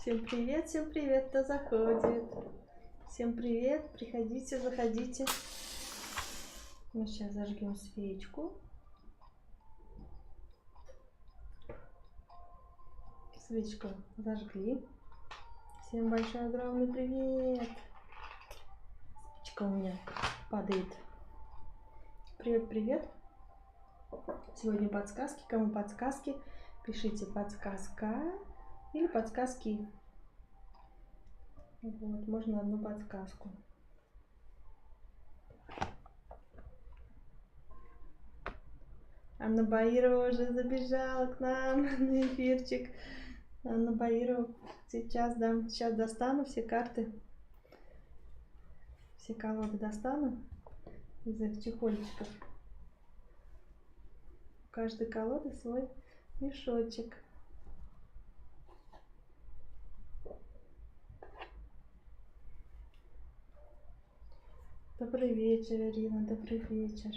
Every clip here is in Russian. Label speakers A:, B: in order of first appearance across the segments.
A: всем привет, кто заходит. Всем привет, приходите, заходите. Мы сейчас зажгем свечку. Свечку зажгли. Всем большой огромный привет. Свечка у меня падает. Привет, привет. Сегодня подсказки. Кому подсказки? Пишите подсказка или подсказки. Вот, можно одну подсказку. Анна Баирова уже забежала к нам на эфирчик. Анна Баирова, сейчас достану все карты. Все колоды достану из их чехольчиков. У каждой колоды свой мешочек. Добрый вечер, Ирина, добрый вечер.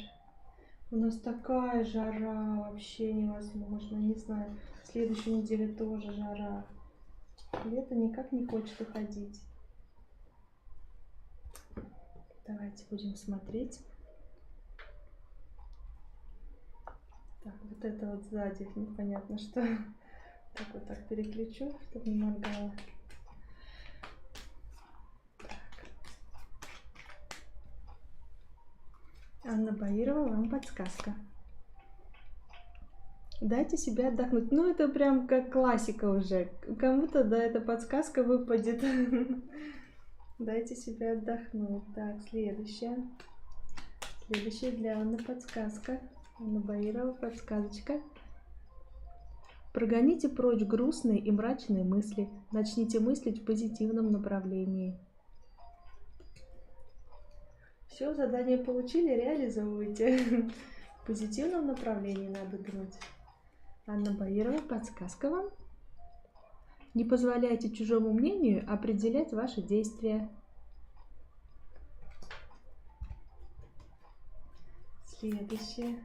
A: У нас такая жара, вообще невозможно. Не знаю, в следующей неделе тоже жара. Лето никак не хочет уходить. Давайте будем смотреть. Так, вот это вот сзади, непонятно что. Так вот так переключу, чтобы не моргало. Анна Баирова, вам подсказка. Дайте себе отдохнуть. Ну, это прям как классика уже. Кому-то, да, эта подсказка выпадет. Дайте себе отдохнуть. Так, следующая. Следующая для Анны подсказка. Анна Баирова, подсказочка. Прогоните прочь грустные и мрачные мысли. Начните мыслить в позитивном направлении. Все, задание получили, реализовывайте. В позитивном направлении надо думать. Анна Баирова, подсказка вам. Не позволяйте чужому мнению определять ваши действия. Следующее.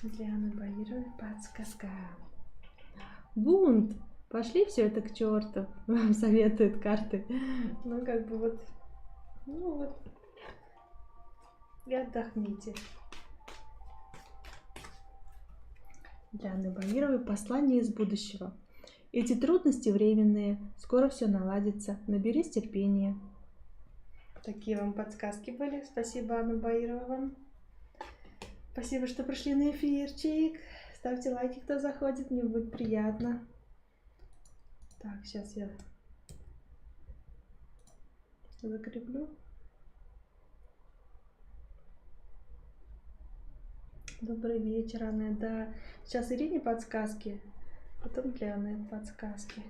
A: Для Анны Баировой подсказка. Бунт! Пошли все это к черту. Вам советуют карты. Ну, как бы вот. Ну вот. И отдохните. Для Анны Баировой послание из будущего. Эти трудности временные, скоро все наладится, наберись терпения. Такие вам подсказки были. Спасибо, Анна Баирова, вам. Спасибо, что пришли на эфирчик. Ставьте лайки, кто заходит, мне будет приятно. Так, сейчас я закреплю. Добрый вечер, Анна. Да, сейчас Ирине подсказки, потом для Анны подсказки.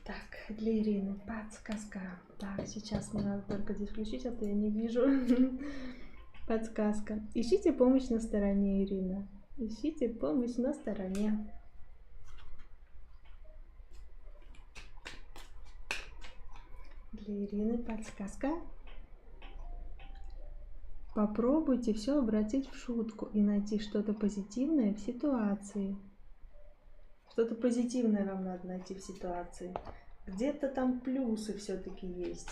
A: Так, для Ирины подсказка. Так, сейчас мне надо только здесь включить, а то я не вижу. Подсказка. Ищите помощь на стороне, Ирина. Ищите помощь на стороне. Для Ирины подсказка. Попробуйте все обратить в шутку и найти что-то позитивное в ситуации. Что-то позитивное вам надо найти в ситуации. Где-то там плюсы все-таки есть.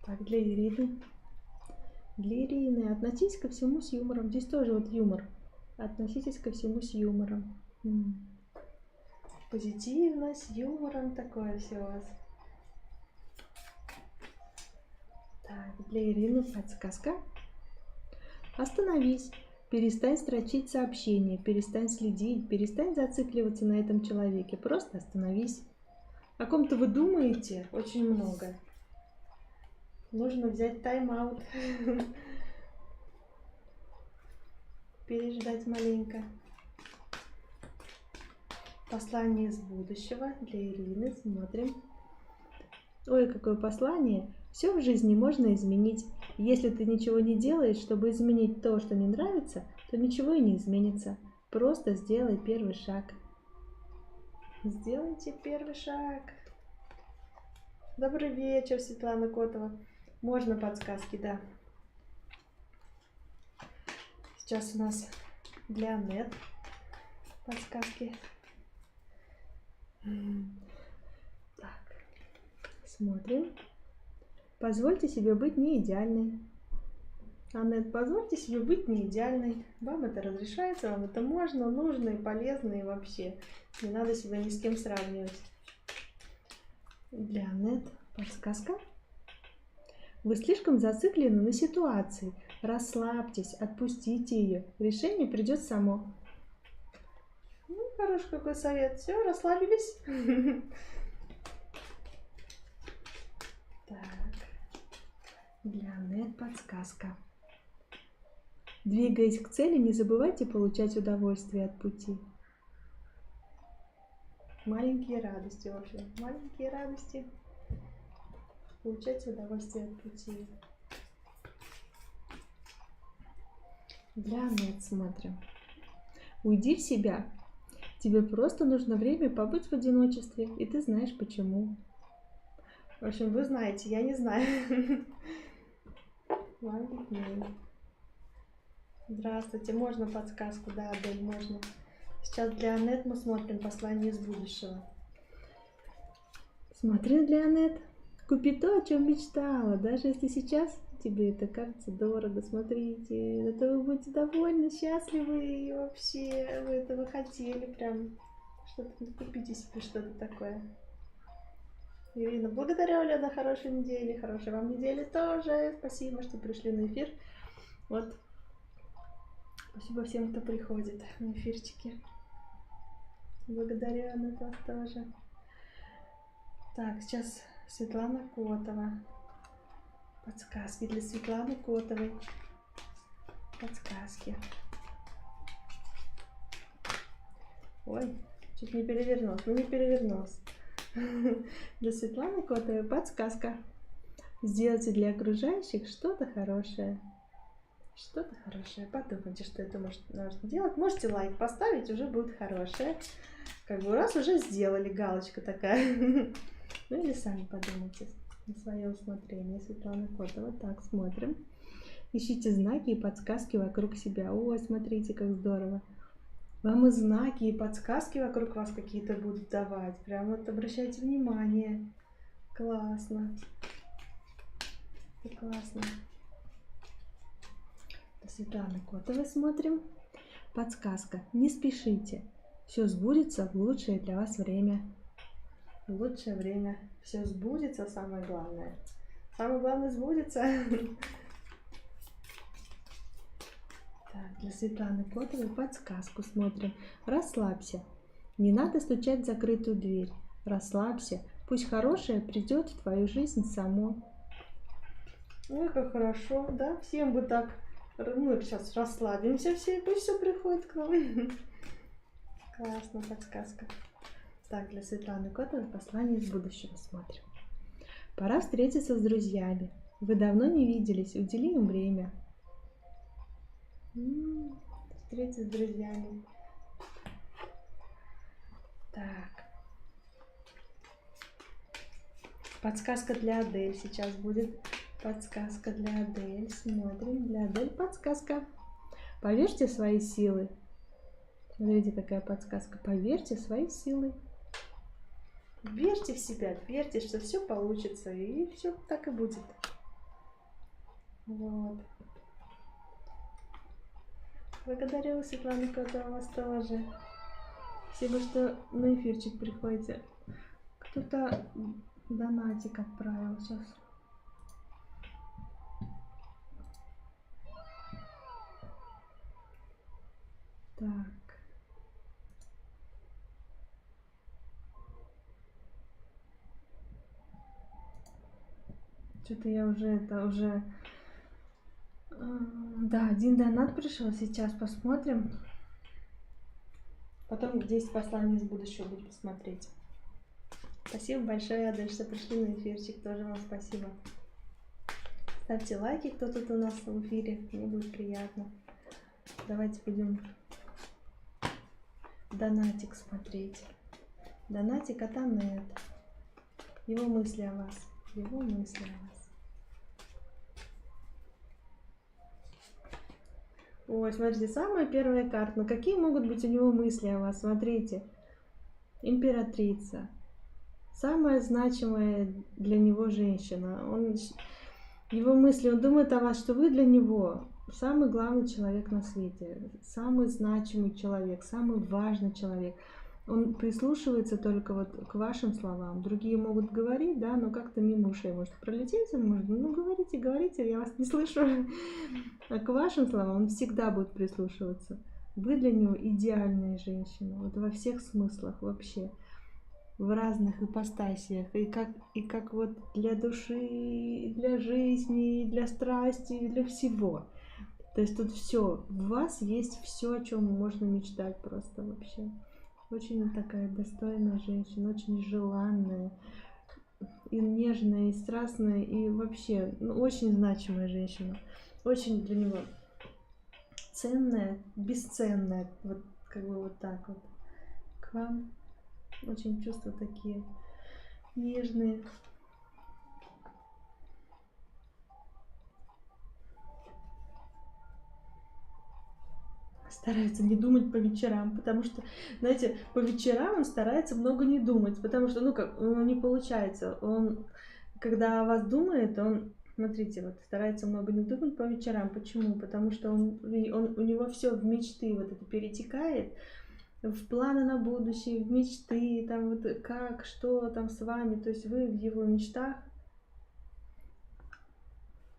A: Так, для Ирины. Для Ирины. Относитесь ко всему с юмором. Здесь тоже вот юмор. Относитесь ко всему с юмором. Позитивно, с юмором такое все у вас. Так, для Ирины подсказка. Остановись. Перестань строчить сообщения, перестань следить, перестань зацикливаться на этом человеке. Просто остановись. О ком-то вы думаете очень много. Нужно взять тайм-аут. Переждать маленько. Послание из будущего для Ирины. Смотрим. Ой, какое послание. Все в жизни можно изменить. Если ты ничего не делаешь, чтобы изменить то, что не нравится, то ничего и не изменится. Просто сделай первый шаг. Сделайте первый шаг. Добрый вечер, Светлана Котова. Можно подсказки, да. Сейчас у нас Для Анет подсказки. Так, смотрим. Позвольте себе быть не идеальной. Анет, позвольте себе быть не идеальной. Вам это разрешается, вам это можно, нужно и полезно, и вообще. Не надо себя ни с кем сравнивать. Для Анет подсказка. Вы слишком зациклены на ситуации. Расслабьтесь, отпустите ее. Решение придет само. Ну, хороший какой совет. Все, расслабились. Так. Для Анет подсказка. Двигаясь к цели, не забывайте получать удовольствие от пути. Маленькие радости, в общем. Маленькие радости. Получать удовольствие от пути. Для Анет смотрим. Уйди в себя. Тебе просто нужно время побыть в одиночестве, и ты знаешь почему. В общем, вы знаете, я не знаю. Вам виднее. Здравствуйте, можно подсказку? Да, Адель, можно. Сейчас для Анет мы смотрим послание из будущего. Смотрим для Анет. Купи то, о чем мечтала, даже если сейчас тебе это кажется дорого. Смотрите, это вы будете довольны, счастливы и вообще вы этого хотели прям. Что-то купите себе что-то такое. Ирина, благодарю, Лена, хорошей недели, хорошей вам недели тоже. Спасибо, что пришли на эфир. Вот. Спасибо всем, кто приходит на эфирчики. Благодарю, Анна, вас тоже. Так, сейчас Светлана Котова. Подсказки для Светланы Котовой. Подсказки. Ой, чуть не перевернулся. Ну, не перевернулся. Для Светланы Котовой подсказка. Сделайте для окружающих что-то хорошее. Что-то хорошее. Подумайте, что это можно делать. Можете лайк поставить, уже будет хорошее. Как бы раз уже сделали, галочка такая. Ну или сами подумайте на свое усмотрение. Светлана Котова. Так, смотрим. Ищите знаки и подсказки вокруг себя. Ой, смотрите, как здорово. Вам и знаки, и подсказки вокруг вас какие-то будут давать. Прям вот обращайте внимание. Классно. Это классно. Светланы Котовой смотрим. Подсказка. Не спешите. Все сбудется в лучшее для вас время. В лучшее время. Все сбудется, самое главное. Самое главное сбудется. Так, для Светланы Котовой подсказку смотрим. Расслабься. Не надо стучать в закрытую дверь. Расслабься. Пусть хорошее придет в твою жизнь само. Ой, как хорошо, да? Всем бы так. Мы сейчас расслабимся все, и пусть все приходит к нам. Классная подсказка. Так, для Светланы Котовой послание из будущего смотрим. Пора встретиться с друзьями. Вы давно не виделись, удели им время. Встретиться с друзьями. Так. Подсказка для Адель сейчас будет. Подсказка для Адель. Смотрим. Для Адель подсказка. Поверьте в свои силы. Смотрите, какая подсказка. Поверьте в свои силы. Верьте в себя. Верьте, что все получится. И все так и будет. Вот. Благодарю, Светлана Котова, вас тоже. Спасибо, что на эфирчик приходите. Кто-то донатик отправил сейчас. Так. Что-то я уже... Да, один донат пришел, сейчас посмотрим. Потом 10 посланий из будущего буду посмотреть. Спасибо большое, Адель, что пришли на эфирчик. Тоже вам спасибо. Ставьте лайки, кто тут у нас в эфире. Мне будет приятно. Давайте будем донатик смотреть. Донатик от Анет. Его мысли о вас. Его мысли о вас. Ой, смотрите, самая первая карта. Ну, какие могут быть у него мысли о вас? Смотрите. Императрица. Самая значимая для него женщина. Его мысли, он думает о вас, что вы для него самый главный человек на свете, самый значимый человек, самый важный человек. Он прислушивается только вот к вашим словам. Другие могут говорить, да, но как-то мимо ушей может пролететь, может, ну говорите, говорите, я вас не слышу. А к вашим словам он всегда будет прислушиваться. Вы для него идеальная женщина, вот во всех смыслах вообще, в разных ипостасиях, и как вот для души, и для жизни, и для страсти, и для всего. То есть тут все, в вас есть все, о чем можно мечтать просто вообще. Очень такая достойная женщина, очень желанная, и нежная, и страстная, и вообще ну, очень значимая женщина. Очень для него ценная, бесценная, вот как бы вот так вот. К вам очень чувства такие нежные. Старается не думать по вечерам, потому что, знаете, по вечерам он старается много не думать, потому что, ну как, не получается. Он, когда о вас думает, он, смотрите, вот старается много не думать по вечерам. Почему? Потому что у него все в мечты вот это перетекает, в планы на будущее, в мечты, там вот как, что там с вами, то есть вы в его мечтах,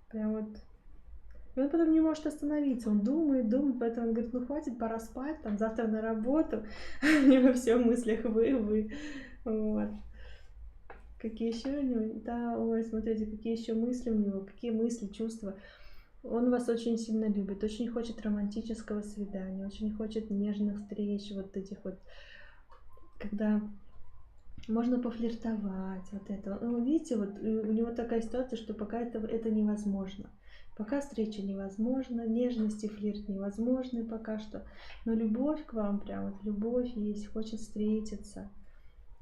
A: прям вот. И он потом не может остановиться, он думает, думает, поэтому он говорит, ну хватит, пора спать, там завтра на работу, у него все в мыслях вы, вот. Какие еще у него, да, ой, смотрите, какие еще мысли у него, какие мысли, чувства. Он вас очень сильно любит, очень хочет романтического свидания, очень хочет нежных встреч, вот этих вот, когда можно пофлиртовать, вот это. Ну, видите, вот у него такая ситуация, что пока это невозможно. Пока встреча невозможна, нежность и флирт невозможны пока что. Но любовь к вам, прям вот любовь есть, хочет встретиться,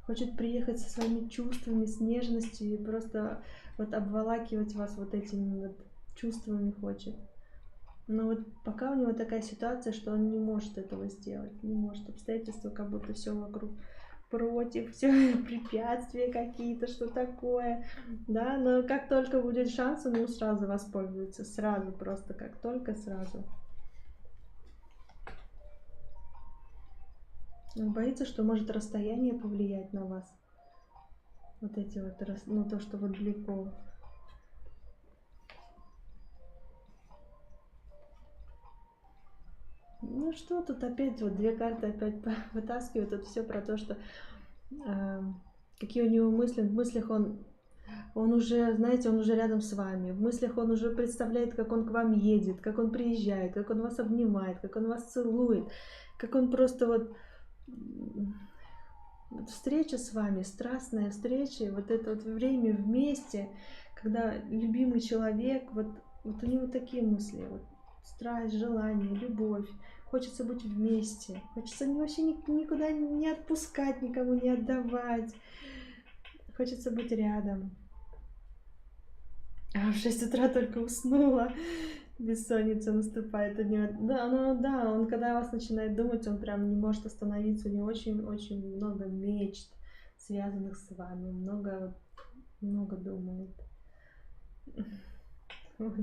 A: хочет приехать со своими чувствами, с нежностью и просто вот обволакивать вас вот этими вот чувствами хочет. Но вот пока у него такая ситуация, что он не может этого сделать, не может. Обстоятельства как будто все вокруг против, все препятствия какие-то, что такое, да, но как только будет шанс, он ему сразу воспользуется, сразу, просто как только сразу. Он боится, что может расстояние повлиять на вас, вот эти вот, ну то, что вот далеко. Ну что тут опять, вот две карты опять вытаскивают, это все про то, что какие у него мысли, в мыслях он уже, знаете, он уже рядом с вами. В мыслях он уже представляет, как он к вам едет, как он приезжает, как он вас обнимает, как он вас целует, как он просто вот встреча с вами, страстная встреча, вот это вот время вместе, когда любимый человек, вот у него такие мысли, вот страсть, желание, любовь, хочется быть вместе, хочется вообще никуда не отпускать, никому не отдавать, хочется быть рядом. А в 6 утра только уснула, бессонница наступает у него. Да, ну да, он когда вас начинает думать, он прям не может остановиться, у него очень-очень много мечт, связанных с вами, много думает. Вот.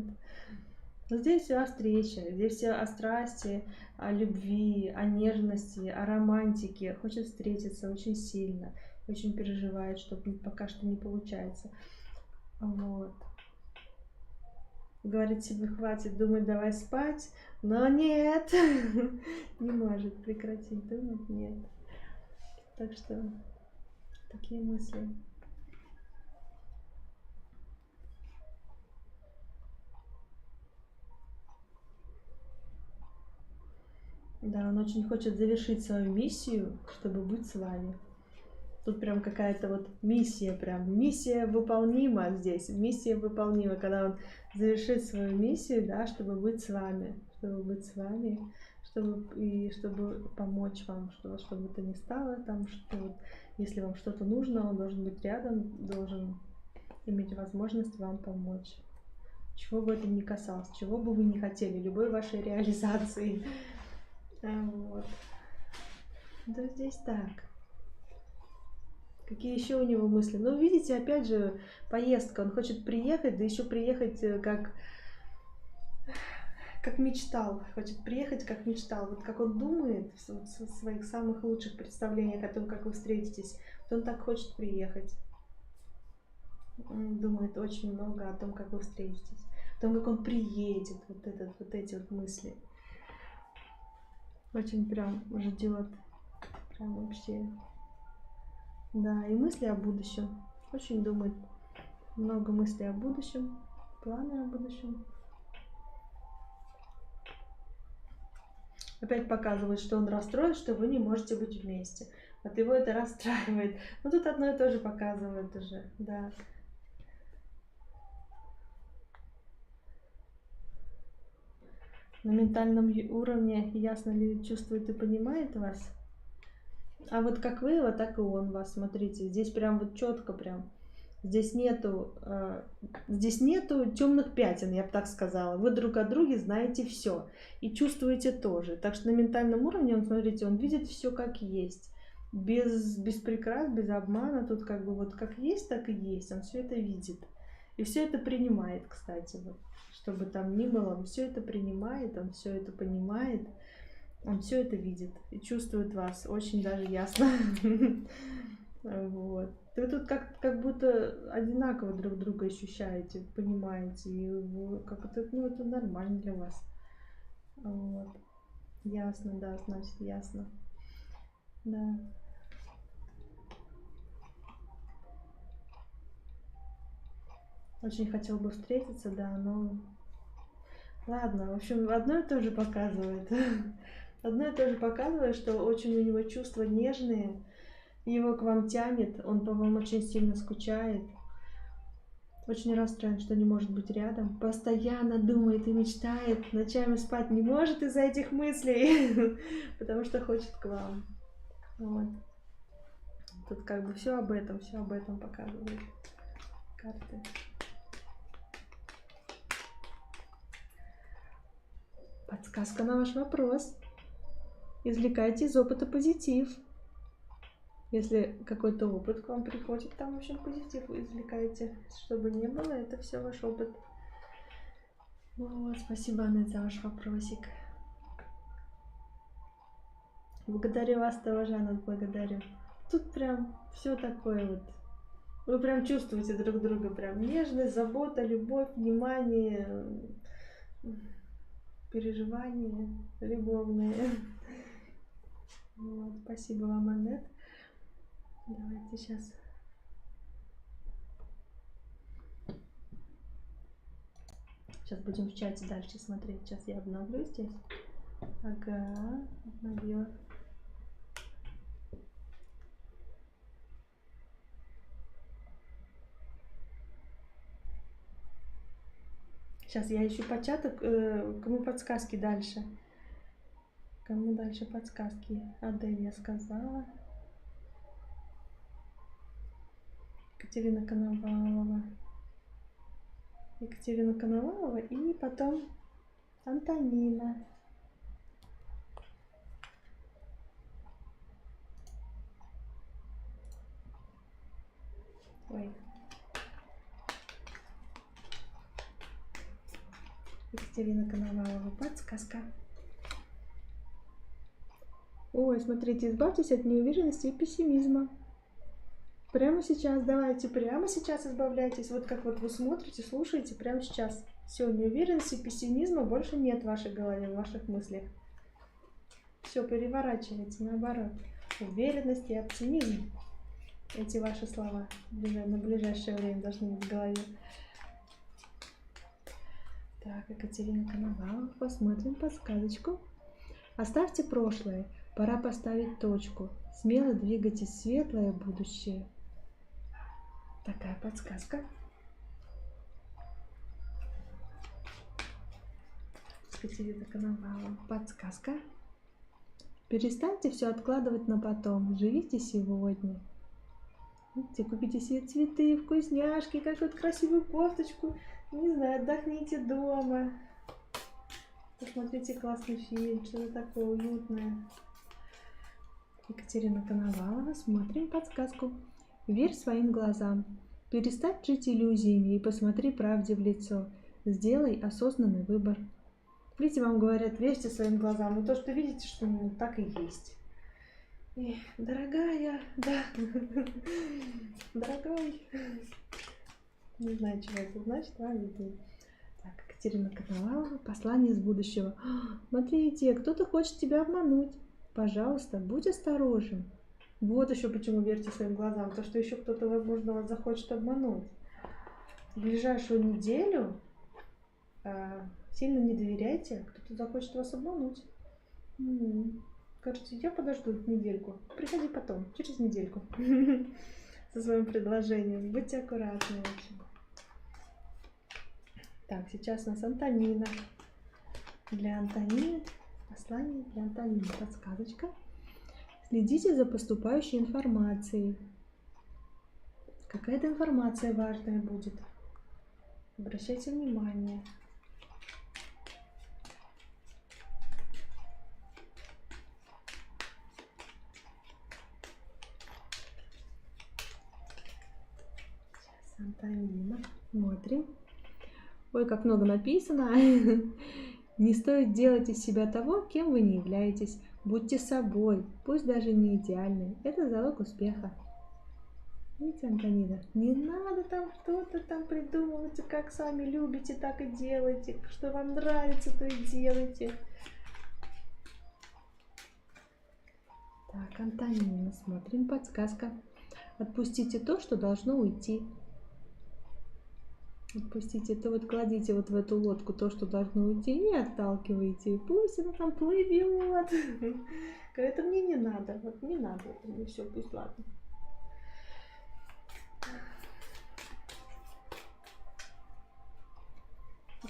A: Но здесь все о встрече, здесь все о страсти, о любви, о нежности, о романтике. Хочет встретиться очень сильно, очень переживает, что пока что не получается. Вот. Говорит себе, хватит думать, давай спать, но нет, не может прекратить думать, нет. Так что такие мысли. Да, он очень хочет завершить свою миссию, чтобы быть с вами. Тут прям какая-то вот миссия, прям миссия выполнима здесь, миссия выполнима, когда он завершит свою миссию, да, чтобы быть с вами, чтобы помочь вам, что бы то ни стало, там, что вот, если вам что-то нужно, он должен быть рядом, должен иметь возможность вам помочь, чего бы это ни касалось, чего бы вы ни хотели, любой вашей реализации. Вот. Да здесь так. Какие еще у него мысли? Ну, видите, опять же, поездка. Он хочет приехать, да еще приехать как мечтал. Хочет приехать, как мечтал. Вот как он думает в своих самых лучших представлениях о том, как вы встретитесь, вот он так хочет приехать. Он думает очень много о том, как вы встретитесь, о том, как он приедет. Вот эти вот мысли. Очень прям ждет. Прям вообще. Да, и мысли о будущем. Очень думает. Много мыслей о будущем. Планы о будущем. Опять показывает, что он расстроен, что вы не можете быть вместе. Вот его это расстраивает. Но тут одно и то же показывает уже. Да. На ментальном уровне ясно ли чувствует и понимает вас? А вот как вы, вот так и он вас. Смотрите, здесь прям вот четко прям. Здесь нету темных пятен, я бы так сказала. Вы друг о друге знаете все и чувствуете тоже. Так что на ментальном уровне, он, смотрите, он видит все как есть. Без прикрас, без обмана. Тут как бы вот как есть, так и есть. Он все это видит. И все это принимает, кстати. Вот, чтобы там ни было, он все это принимает, он все это понимает. Он все это видит и чувствует вас очень даже ясно. Вот. Вы тут как будто одинаково друг друга ощущаете, понимаете, и как это, ну, это нормально для вас. Вот. Ясно, да, значит, ясно. Да. Очень хотел бы встретиться, да, но... Ладно, в общем, одно и то же показывает. Одно и то же показывает, что очень у него чувства нежные, его к вам тянет, он по вам очень сильно скучает. Очень расстроен, что не может быть рядом. Постоянно думает и мечтает, ночами спать не может из-за этих мыслей, потому что хочет к вам. Вот. Тут как бы все об этом показывает карты. Подсказка на ваш вопрос. Извлекайте из опыта позитив. Если какой-то опыт к вам приходит, там, в общем, позитив вы извлекаете. Чтобы не было, это все ваш опыт. Вот, спасибо, Анна, за ваш вопросик. Благодарю вас тоже, Анна, благодарю. Тут прям все такое вот. Вы прям чувствуете друг друга, прям нежность, забота, любовь, внимание, переживания любовные. Вот, спасибо вам, Аннет. Давайте сейчас. Сейчас будем в чате дальше смотреть. Сейчас я обновлю здесь. Ага, обновила. Сейчас я ищу по чату, кому подсказки дальше. Кому дальше подсказки? Адель я сказала. Екатерина Коновалова. Екатерина Коновалова и потом Антонина. Ой. Екатерина Коновалова. Подсказка. Ой, смотрите, избавьтесь от неуверенности и пессимизма. Прямо сейчас, давайте, прямо сейчас избавляйтесь. Вот как вот вы смотрите, слушаете, прямо сейчас. Все, неуверенности, пессимизма больше нет в вашей голове, в ваших мыслях. Все, переворачивайте, наоборот. Уверенность и оптимизм. Эти ваши слова на ближайшее время должны быть в голове. Так, Екатерина Коновалова, посмотрим подсказочку. Оставьте прошлое, пора поставить точку. Смело двигайтесь в светлое будущее. Такая подсказка. Екатерина Коновалова. Подсказка. Перестаньте все откладывать на потом. Живите сегодня. Видите, купите себе цветы, вкусняшки, какую-то красивую кофточку. Не знаю, отдохните дома. Посмотрите классный фильм, что-то такое уютное. Екатерина Коновалова. Смотрим подсказку. Верь своим глазам. Перестань жить иллюзиями и посмотри правде в лицо. Сделай осознанный выбор. Видите, вам говорят, верьте своим глазам. Но то, что видите, что так и есть. И, дорогая, да, дорогой. Не знаю, чего это значит, а видно. Так, Екатерина Коновалова. Послание из будущего. Смотрите, кто-то хочет тебя обмануть. Пожалуйста, будь осторожен. Вот еще почему верьте своим глазам. То, что еще кто-то, возможно, вас захочет обмануть. В ближайшую неделю сильно не доверяйте. Кто-то захочет вас обмануть. Кажется, я подожду недельку. Приходи потом, через недельку. Со своим предложением. Будьте аккуратны очень. Так, сейчас у нас Антонина. Для Антонины. Послание для Антонины. Подсказочка. Следите за поступающей информацией. Какая-то информация важная будет. Обращайте внимание. Сейчас Антонина. Смотрим. Ой, как много написано. Не стоит делать из себя того, кем вы не являетесь. Будьте собой, пусть даже не идеальны. Это залог успеха. Видите, Антонина? Не надо там что-то там придумывать, как сами любите, так и делайте. Что вам нравится, то и делайте. Так, Антонина, смотрим, подсказка. Отпустите то, что должно уйти. Отпустите это, вот кладите вот в эту лодку то, что должно уйти, не отталкивайте. Пусть она там плывет. Это мне не надо. Вот не надо. Это мне все, пусть ладно.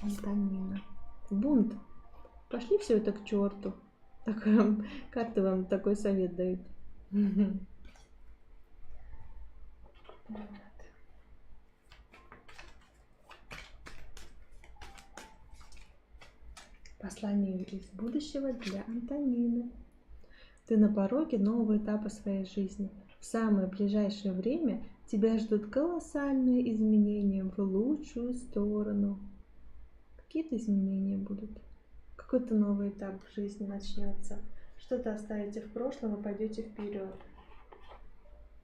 A: Антонина. Бунт. Пошли все это к черту. Карты вам такой совет дают. Послание из будущего для Антонины. Ты на пороге нового этапа своей жизни. В самое ближайшее время тебя ждут колоссальные изменения в лучшую сторону. Какие-то изменения будут. Какой-то новый этап в жизни начнется. Что-то оставите в прошлом и пойдете вперед.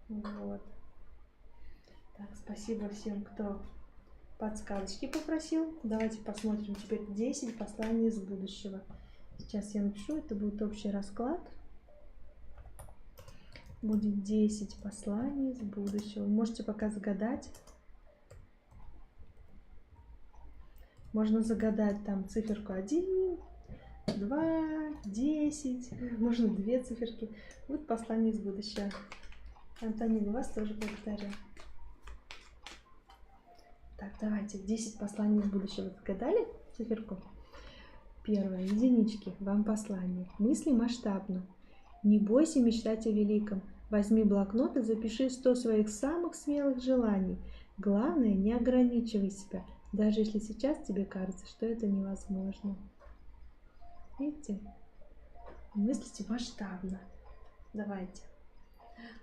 A: Вот. Так, спасибо всем, кто подсказочки попросил. Давайте посмотрим теперь 10 посланий из будущего. Сейчас я напишу, это будет общий расклад. Будет 10 посланий из будущего. Можете пока загадать. Можно загадать там циферку 1, 2, 10. Можно 2 циферки. Вот послание из будущего. Антонина, вас тоже благодарю. Так, давайте 10 посланий из будущего. Загадали циферку? Первое. Единички. Вам послание. Мысли масштабно. Не бойся мечтать о великом. Возьми блокнот и запиши 100 своих самых смелых желаний. Главное, не ограничивай себя, даже если сейчас тебе кажется, что это невозможно. Видите? Мыслите масштабно. Давайте.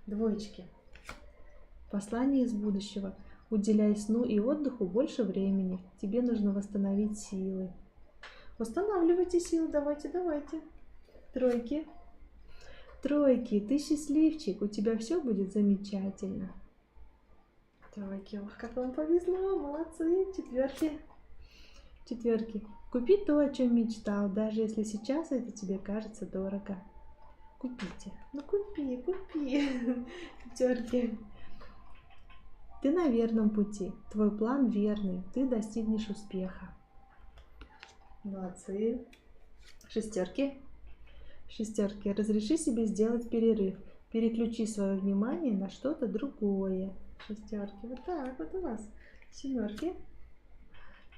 A: Двоечки. Послание из будущего. Уделяй сну и отдыху больше времени. Тебе нужно восстановить силы. Восстанавливайте силы. Давайте, давайте. Тройки. Тройки. Ты счастливчик. У тебя все будет замечательно. Тройки. Ох, как вам повезло. Молодцы. Четверки. Четверки. Купи то, о чем мечтал, даже если сейчас это тебе кажется дорого. Купите. Ну купи, купи. Пятерки. Ты на верном пути. Твой план верный. Ты достигнешь успеха. Молодцы. Шестерки. Шестерки. Разреши себе сделать перерыв. Переключи свое внимание на что-то другое. Шестерки. Вот так вот у вас. Семерки.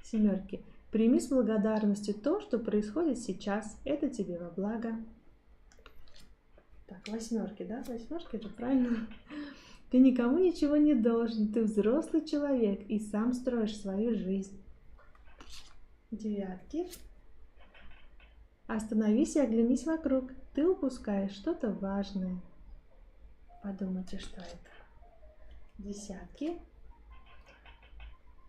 A: Семерки. Прими с благодарностью то, что происходит сейчас. Это тебе во благо. Так, восьмерки, да? Восьмерки, это правильно. Ты никому ничего не должен. Ты взрослый человек и сам строишь свою жизнь. Девятки. Остановись и оглянись вокруг. Ты упускаешь что-то важное. Подумайте, что это. Десятки.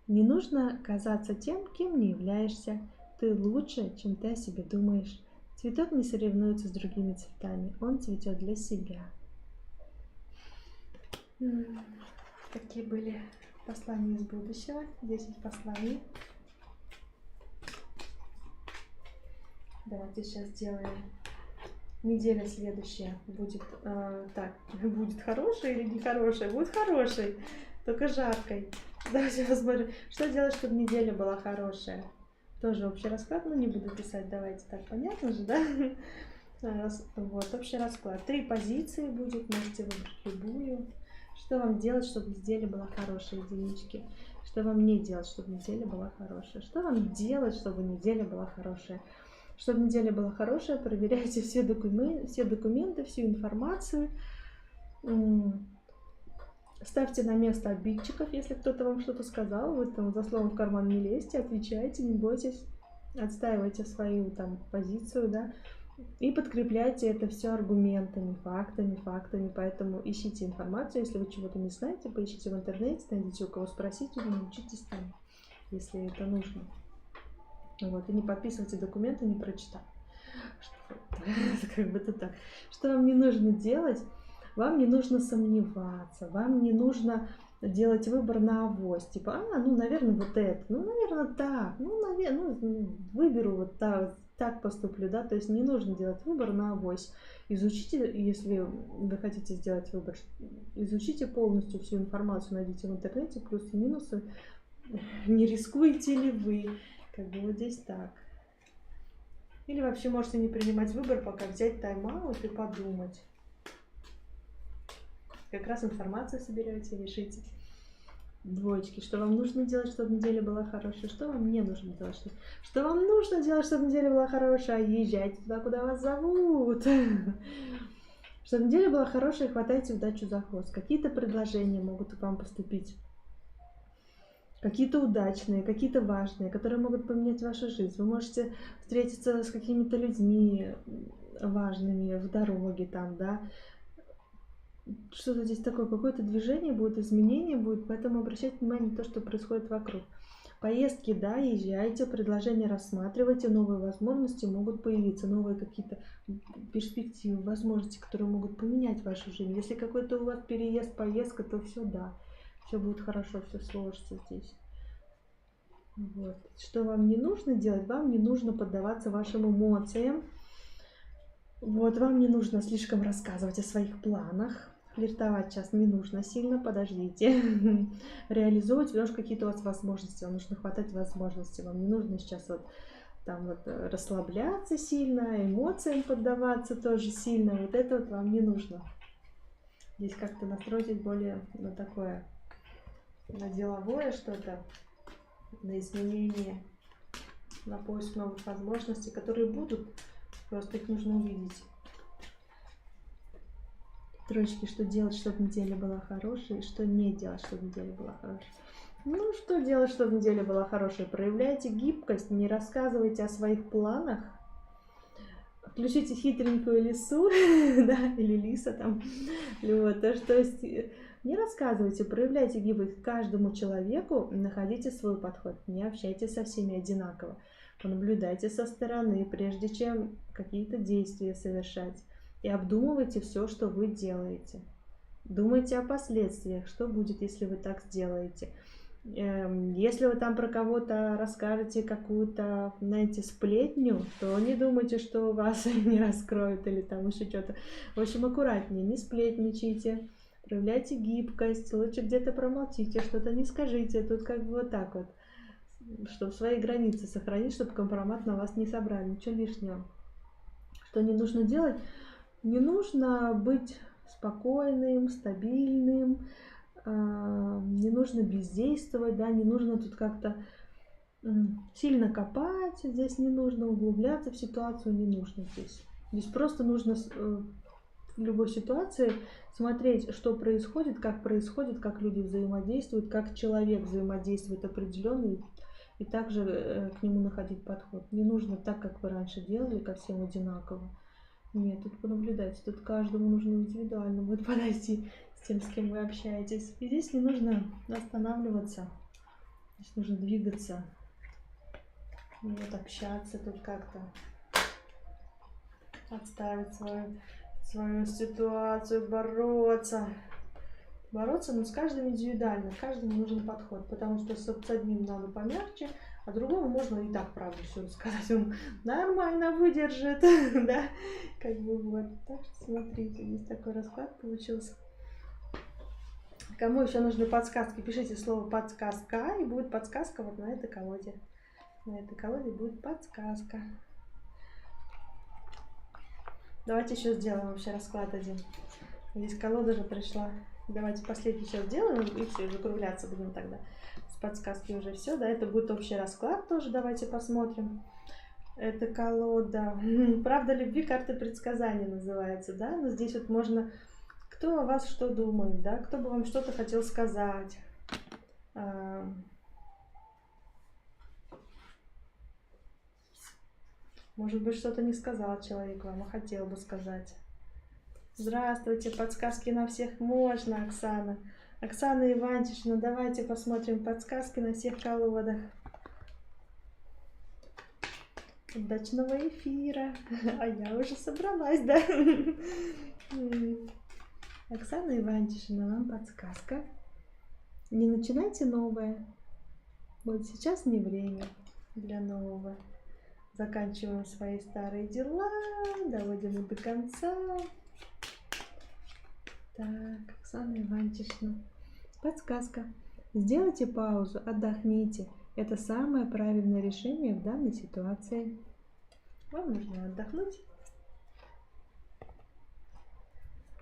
A: Не нужно казаться тем, кем не являешься. Ты лучше, чем ты о себе думаешь. Цветок не соревнуется с другими цветами. Он цветет для себя. Такие были послания из будущего. 10 посланий. Давайте сейчас сделаем. Неделя следующая будет будет хорошей или не хорошей? Будет хорошей, только жаркой. Давайте посмотрим, что делать, чтобы неделя была хорошая. Тоже общий расклад, но не буду писать. Давайте так, понятно же, да? Вот, общий расклад. 3 позиции будет, можете выбрать любую. Что вам делать, чтобы неделя была хорошая, единички? Что вам не делать, чтобы неделя была хорошая? Что вам делать, чтобы неделя была хорошая? Чтобы неделя была хорошая, проверяйте все документы, всю информацию. Ставьте на место обидчиков, если кто-то вам что-то сказал. Вы там за словом в карман не лезьте, отвечайте, не бойтесь. Отстаивайте свою там позицию, да. И подкрепляйте это все аргументами, фактами. Поэтому ищите информацию. Если вы чего-то не знаете, поищите в интернете, найдите у кого спросить, или научитесь там, если это нужно. Вот, и не подписывайте документы, не прочитав. Как бы это так. Что вам не нужно делать? Вам не нужно сомневаться, вам не нужно делать выбор на авось. Типа, наверное, вот это, наверное, так, выберу вот так поступлю, да. То есть не нужно делать выбор на авось. Изучите, если вы хотите сделать выбор, изучите полностью всю информацию, найдите в интернете, плюсы и минусы. Не рискуете ли вы? Как бы вот здесь так. Или вообще можете не принимать выбор, пока взять тайм-аут и подумать. Как раз информацию соберете, решите. Двоечки. Что вам нужно делать, чтобы неделя была хорошая? Что вам не нужно делать? Что вам нужно делать, чтобы неделя была хорошая? Езжайте туда, куда вас зовут. Чтобы неделя была хорошая, хватайте удачу за хвост. Какие-то предложения могут к вам поступить. Какие-то удачные, какие-то важные, которые могут поменять вашу жизнь. Вы можете встретиться с какими-то людьми важными в дороге там, да. Что-то здесь такое, какое-то движение будет, изменение будет, поэтому обращайте внимание на то, что происходит вокруг. Поездки, да, езжайте, предложения рассматривайте, новые возможности могут появиться, новые какие-то перспективы, возможности, которые могут поменять вашу жизнь. Если какой-то у вас переезд, поездка, то все, да. Все будет хорошо, все сложится здесь. Вот. Что вам не нужно делать? Вам не нужно поддаваться вашим эмоциям. Вот, вам не нужно слишком рассказывать о своих планах. Флиртовать сейчас не нужно сильно, подождите. Реализовывать, потому что какие-то у вас возможности, вам нужно хватать возможностей. Вам не нужно сейчас расслабляться сильно, эмоциям поддаваться тоже сильно. Вот это вот вам не нужно. Здесь как-то настройтесь более на такое, на деловое что-то, на изменение, на поиск новых возможностей, которые будут, просто их нужно увидеть. Троечки, что делать, чтобы неделя была хорошей, и что не делать, чтобы неделя была хорошей. Что делать, чтобы неделя была хорошей? Проявляйте гибкость, не рассказывайте о своих планах. Включите хитренькую лису, да, или лиса там. Вот, то есть не рассказывайте, проявляйте гибкость каждому человеку, находите свой подход, не общайтесь со всеми одинаково. Понаблюдайте со стороны, прежде чем какие-то действия совершать. И обдумывайте все, что вы делаете. Думайте о последствиях, что будет, если вы так сделаете. Если вы там про кого-то расскажете какую-то, знаете, сплетню, то не думайте, что вас не раскроют или там еще что-то. В общем, аккуратнее, не сплетничайте, проявляйте гибкость, лучше где-то промолчите, что-то не скажите. Тут как бы вот так вот, чтобы свои границы сохранить, чтобы компромат на вас не собрали, ничего лишнего. Что не нужно делать? Не нужно быть спокойным, стабильным, не нужно бездействовать, да, не нужно тут как-то сильно копать, здесь не нужно углубляться в ситуацию, не нужно здесь. Здесь просто нужно в любой ситуации смотреть, что происходит, как люди взаимодействуют, как человек взаимодействует определенный, и также к нему находить подход. Не нужно так, как вы раньше делали, ко всем одинаково. Нет, тут понаблюдайте, тут каждому нужно индивидуально будет подойти с тем, с кем вы общаетесь. И здесь не нужно останавливаться, здесь нужно двигаться, нет, общаться тут как-то, отставить свою ситуацию, бороться. Бороться, но с каждым индивидуально, каждому нужен подход, потому что с одним надо помягче, а другому можно и так правду все рассказать, он нормально выдержит, да, как бы вот. Так что смотрите, здесь такой расклад получился. Кому еще нужны подсказки, пишите слово подсказка, и будет подсказка вот на этой колоде. На этой колоде будет подсказка. Давайте еще сделаем вообще расклад один. Здесь колода же пришла. Давайте последний сейчас сделаем, и все, закругляться будем тогда. С подсказки уже все, да, это будет общий расклад тоже, давайте посмотрим. Это колода «Правда любви», карта предсказания называется, да, но здесь вот можно, кто о вас что думает, да, кто бы вам что-то хотел сказать. Может быть, что-то не сказал человек вам, а хотел бы сказать. Здравствуйте, подсказки на всех можно, Оксана. Оксана Иванчишна, давайте посмотрим подсказки на всех колодах. Удачного эфира. А я уже собралась, да? Оксана Иванчишна, вам подсказка. Не начинайте новое. Вот сейчас не время для нового. Заканчиваем свои старые дела, доводим их до конца. Так, Оксана Иванчишна. Подсказка. Сделайте паузу, отдохните. Это самое правильное решение в данной ситуации. Вам нужно отдохнуть.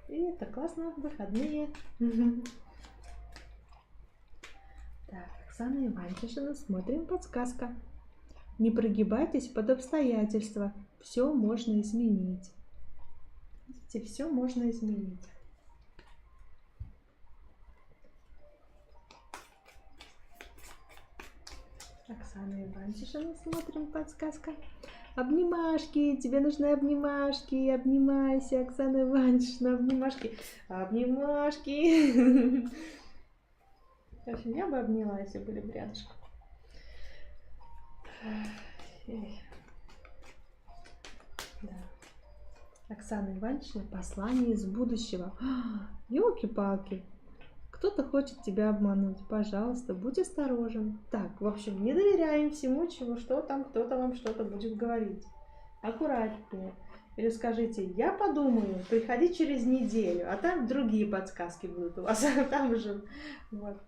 A: И это классно, выходные. Так, Оксана Иванчишна, смотрим подсказка. Не прогибайтесь под обстоятельства. Все можно изменить. Видите, все можно изменить. Оксана Иванчишна, смотрим подсказка. Обнимашки, тебе нужны обнимашки, обнимайся, Оксана Иванчишна, обнимашки, обнимашки. В общем, я бы обняла, если были бы рядышком. Да. Оксана Иванчишна, послание из будущего. Ёлки-палки. Кто-то хочет тебя обмануть. Пожалуйста, будь осторожен. Так, в общем, не доверяем всему, что там кто-то вам что-то будет говорить. Аккуратнее. Или скажите, я подумаю, приходи через неделю, а там другие подсказки будут у вас. Там уже. Вот.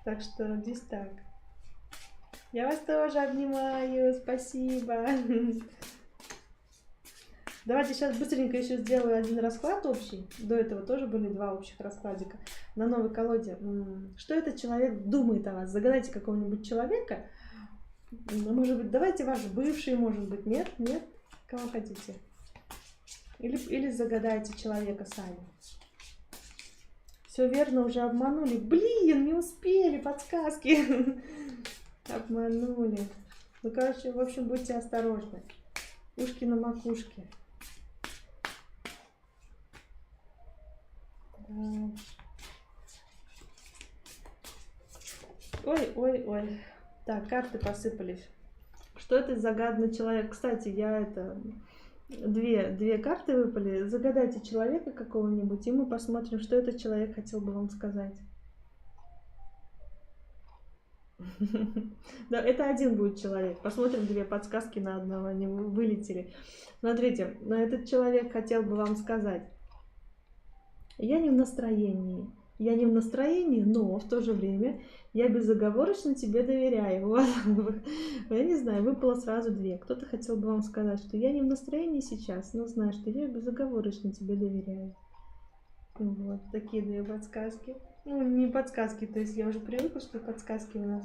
A: Так что здесь так. Я вас тоже обнимаю. Спасибо. Давайте сейчас быстренько еще сделаю один расклад общий. До этого тоже были два общих раскладика на новой колоде. Что этот человек думает о вас? Загадайте какого-нибудь человека. Может быть, давайте ваш бывший, может быть, нет? Нет? Кого хотите? Или загадайте человека сами. Все верно, уже обманули. Блин, не успели, подсказки. Обманули. Ну, короче, в общем, будьте осторожны. Ушки на макушке. Ой, ой, ой. Так, карты посыпались. Что это за загадный человек? Кстати, две карты выпали. Загадайте человека какого-нибудь, и мы посмотрим, что этот человек хотел бы вам сказать. Да, это один будет человек. Посмотрим, две подсказки на одного, они вылетели. Смотрите, но этот человек хотел бы вам сказать: я не в настроении. Я не в настроении, но в то же время я безоговорочно тебе доверяю. Вот. Я не знаю, выпало сразу две. Кто-то хотел бы вам сказать, что я не в настроении сейчас, но знаю, что я безоговорочно тебе доверяю. Вот такие две подсказки. Ну, не подсказки, то есть я уже привыкла, что подсказки у нас.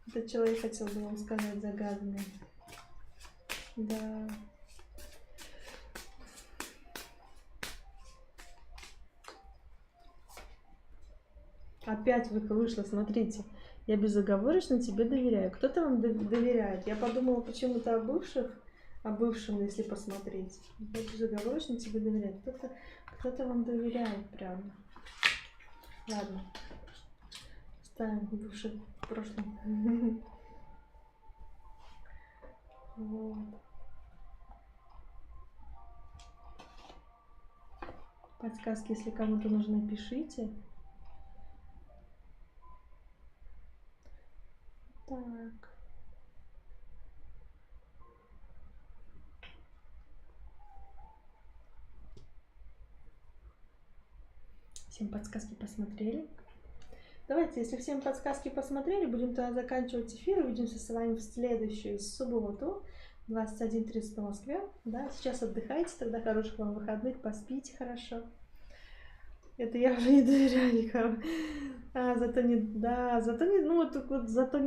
A: Этот человек хотел бы вам сказать загаданные. Да. Опять вышло, смотрите. Я безоговорочно тебе доверяю. Кто-то вам доверяет. Я подумала почему-то о бывшем, если посмотреть. Я безоговорочно тебе доверяю. Кто-то вам доверяет прямо. Ладно. Ставим бывший в прошлом. Вот. Подсказки, если кому-то нужны, пишите. Так. Всем подсказки посмотрели. Давайте, если всем подсказки посмотрели, будем тогда заканчивать эфир. Увидимся с вами в следующую субботу, 21:30 по Москве. Да, сейчас отдыхайте, тогда хороших вам выходных, поспите хорошо. Это я уже не доверяю никому. Зато не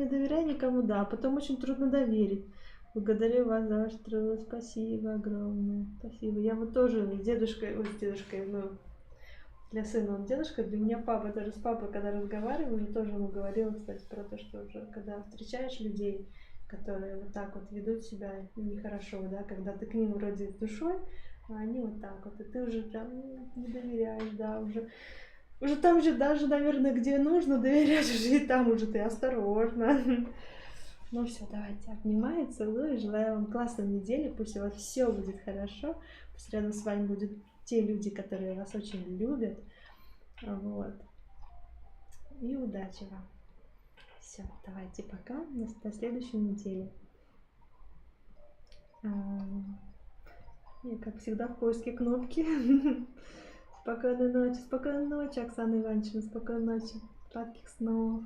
A: доверяю никому, да. Потом очень трудно доверить. Благодарю вас за ваш труд. Спасибо огромное. Спасибо. Я вот тоже с дедушкой, ну, для сына он дедушка, для меня папа, даже с папой, когда разговариваю, уже тоже ему говорила, кстати, про то, что уже, когда встречаешь людей, которые вот так вот ведут себя нехорошо, да, когда ты к ним вроде с душой, а они вот так вот, и ты уже прям не доверяешь, да, уже там же даже, наверное, где нужно доверять, уже и там уже ты осторожна. Ну все, давайте, обнимаю, целую, желаю вам классной недели, пусть у вас все будет хорошо, пусть рядом с вами будут те люди, которые вас очень любят, вот, и удачи вам. Все, давайте, пока, до следующей недели. Я, как всегда, в поиске кнопки. Спокойной ночи, Оксана Ивановна, спокойной ночи, сладких снов.